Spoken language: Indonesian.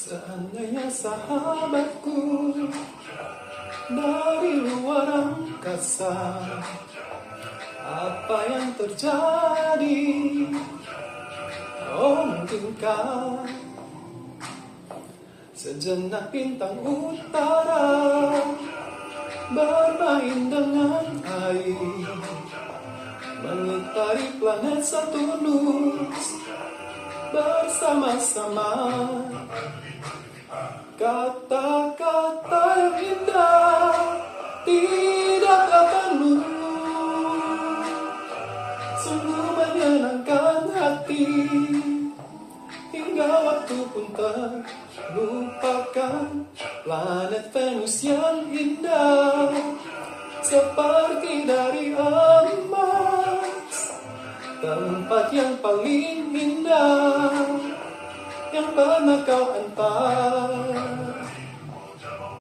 Seandainya sahabatku dari luar angkasa, apa yang terjadi? Oh, mungkinkah sejenak bintang utara bermain dengan air, mengitari planet Saturnus bersama-sama. Kata-kata yang indah tidak akan luruh, sungguh menyenangkan hati, hingga waktu pun terlupakan. Planet Venus yang indah seperti dari emas, tempat yang paling indah yang pernah kau antar.